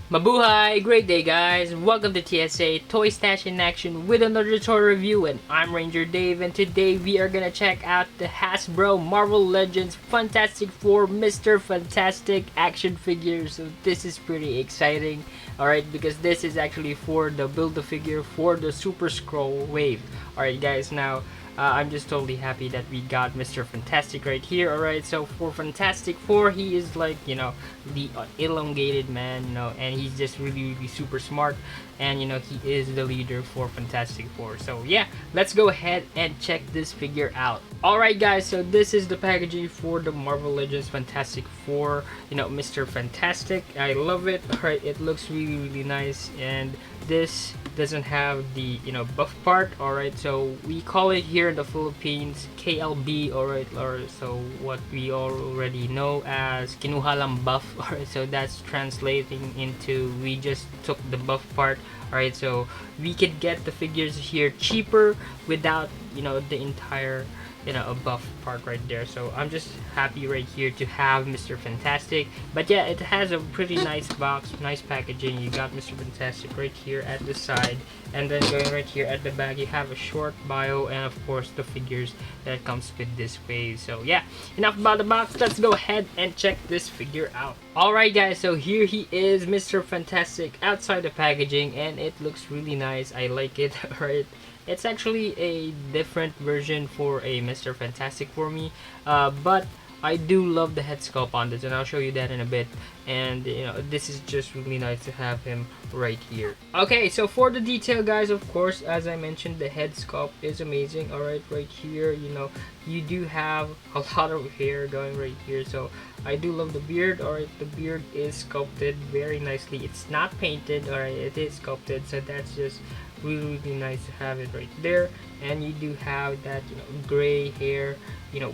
Mabuhay! Great day, guys! Welcome to TSA Toy Stash in Action with another toy review, and I'm Ranger Dave, and today we are gonna check out the Hasbro Marvel Legends Fantastic Four Mr. Fantastic action figures. So this is pretty exciting, alright, because this is actually for the Build-A-Figure for the Super Skrull wave. Alright, guys, now I'm just totally happy that we got Mr. Fantastic right here. Alright, so for Fantastic Four, he is like, the elongated man, and he's just really super smart, and he is the leader for Fantastic Four. So yeah, let's go ahead and check this figure out. Alright, guys, so this is the packaging for the Marvel Legends Fantastic Four, Mr. Fantastic. I love it. Alright, it looks really nice, and this doesn't have the buff part. Alright, so we call it here in the Philippines KLB. Alright, or so what we already know as kinuha lang buff. Alright, so that's translating into we just took the buff part. Alright, so we could get the figures here cheaper without the entire a buff part right there. So I'm just happy right here to have Mr. Fantastic. But yeah, it has a pretty nice box, nice packaging. You got Mr. Fantastic right here at the side, and then going right here at the back, you have a short bio, and of course the figures that comes with this wave. So yeah, enough about the box. Let's go ahead and check this figure out. Alright, guys, so here he is, Mr. Fantastic, outside the packaging, and it looks really nice. I like it. Alright, it's actually a different version for a Mr. Fantastic for me, but I do love the head sculpt on this, and I'll show you that in a bit. And this is just really nice to have him right here. Okay, so for the detail, guys, of course, as I mentioned, the head sculpt is amazing. Alright, right here, you do have a lot of hair going right here, so I do love the beard. Alright, the beard is sculpted very nicely. It's not painted. Alright, it is sculpted, so that's just really nice to have it right there. And you do have that gray hair,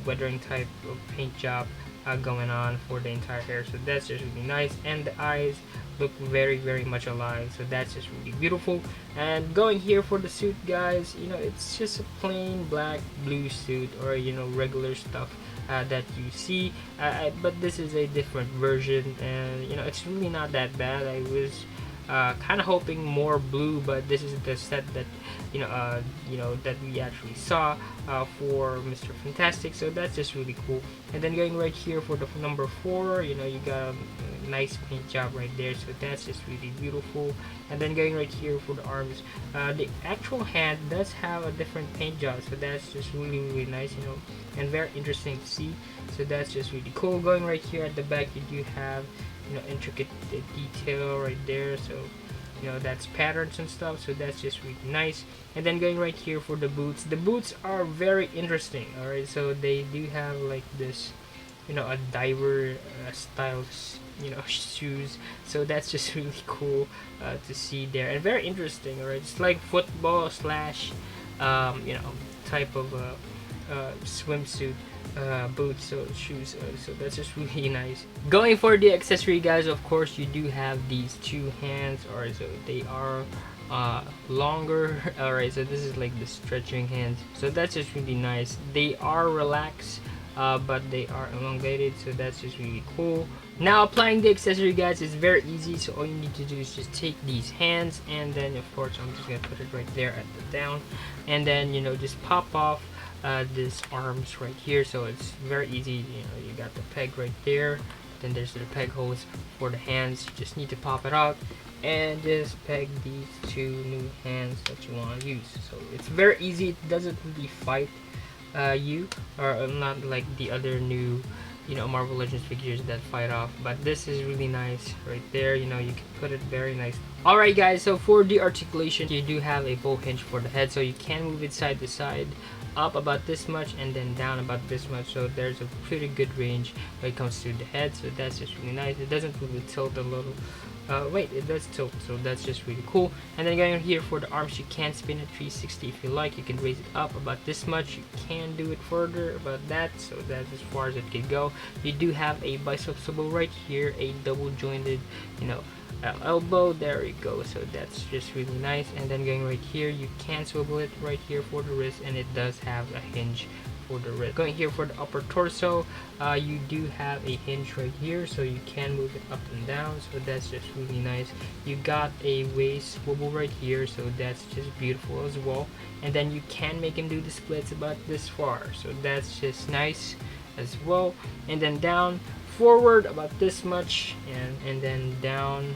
weathering type of paint job going on for the entire hair, so that's just really nice. And the eyes look very much alive, so that's just really beautiful. And going here for the suit, guys, it's just a plain black blue suit, or regular stuff that you see, but this is a different version, and it's really not that bad. I was kind of hoping more blue, but this is the set that that we actually saw for Mr. Fantastic, so that's just really cool. And then going right here for the number 4, you got a nice paint job right there, so that's just really beautiful. And then going right here for the arms, the actual hand does have a different paint job, so that's just really nice, and very interesting to see, so that's just really cool. Going right here at the back, you do have intricate detail right there, so that's patterns and stuff, so that's just really nice. And then going right here for the boots are very interesting. Alright, so they do have like this a diver style shoes, so that's just really cool to see there, and very interesting. Alright, it's like football slash type of swimsuit boots, so shoes, so that's just really nice. Going for the accessory, guys, of course you do have these two hands, or so they are longer. Alright, so this is like the stretching hands, so that's just really nice. They are relaxed, but they are elongated, so that's just really cool. Now applying the accessory, guys, is very easy, so all you need to do is just take these hands, and then of course I'm just gonna put it right there at the down, and then just pop off this arms right here, so it's very easy. You got the peg right there, then there's the peg holes for the hands. You just need to pop it out and just peg these two new hands that you want to use. So it's very easy. It doesn't really fight you, or not like the other new Marvel Legends figures that fight off, but this is really nice right there. You can put it very nice. Alright, guys, so for the articulation, you do have a bow hinge for the head, so you can move it side to side, up about this much and then down about this much, so there's a pretty good range when it comes to the head, so that's just really nice. It doesn't really tilt a little, wait, it does tilt, so that's just really cool. And then going here for the arms, you can spin it 360 if you like. You can raise it up about this much, you can do it further about that, so that's as far as it can go. You do have a bicep swivel right here, a double jointed elbow, there you go, so that's just really nice. And then going right here, you can swivel it right here for the wrist, and it does have a hinge for the wrist. Going here for the upper torso, you do have a hinge right here, so you can move it up and down, so that's just really nice. You got a waist swivel right here, so that's just beautiful as well. And then you can make him do the splits about this far, so that's just nice as well. And then down forward about this much, and then down,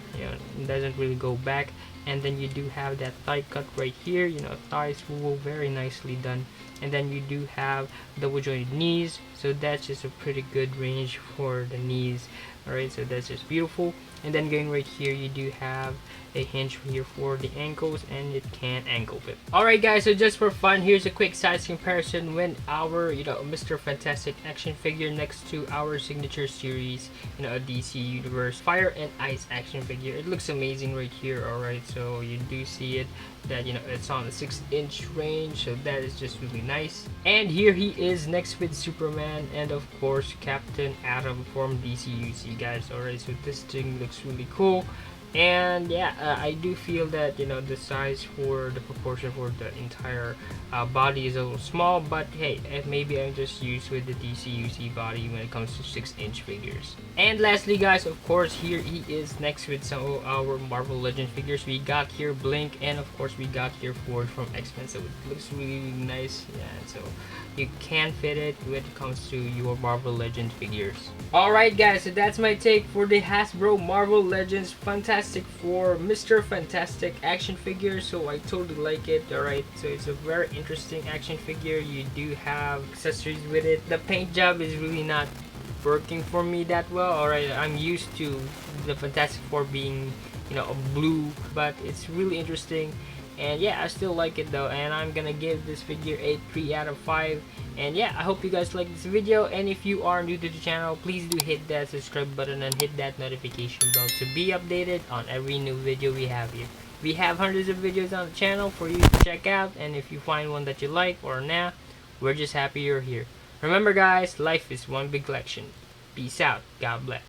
it doesn't really go back. And then you do have that thigh cut right here, thigh swivel, very nicely done. And then you do have double jointed knees, so that's just a pretty good range for the knees. Alright, so that's just beautiful. And then going right here, you do have a hinge here for the ankles, and it can ankle whip. Alright guys, so just for fun, here's a quick size comparison when our Mr. Fantastic action figure next to our signature series, a DC Universe Fire and Ice action figure. It looks amazing right here. Alright, so you do see it that it's on the 6-inch range, so that is just really nice. And here he is next with Superman and of course Captain Atom from DCUC, guys. Alright, so this thing looks really cool. And yeah, I do feel that the size for the proportion for the entire body is a little small, but hey, maybe I'm just used with the DCUC body when it comes to 6-inch figures. And lastly guys, of course, here he is next with some of our Marvel Legends figures. We got here Blink, and of course we got here Forge from X-Men, so it looks really, really nice. Yeah, so you can fit it when it comes to your Marvel Legends figures. Alright guys, so that's my take for the Hasbro Marvel Legends Fantastic Four Mr. Fantastic action figure. So I totally like it. Alright, so it's a very interesting action figure. You do have accessories with it. The paint job is really not working for me that well. Alright, I'm used to the Fantastic Four being a blue, but it's really interesting. And yeah, I still like it though, and I'm gonna give this figure a 3 out of 5. And yeah, I hope you guys like this video, and if you are new to the channel, please do hit that subscribe button and hit that notification bell to be updated on every new video we have here. We have hundreds of videos on the channel for you to check out, and if you find one that you like or nah, we're just happy you're here. Remember guys, life is one big collection. Peace out. God bless.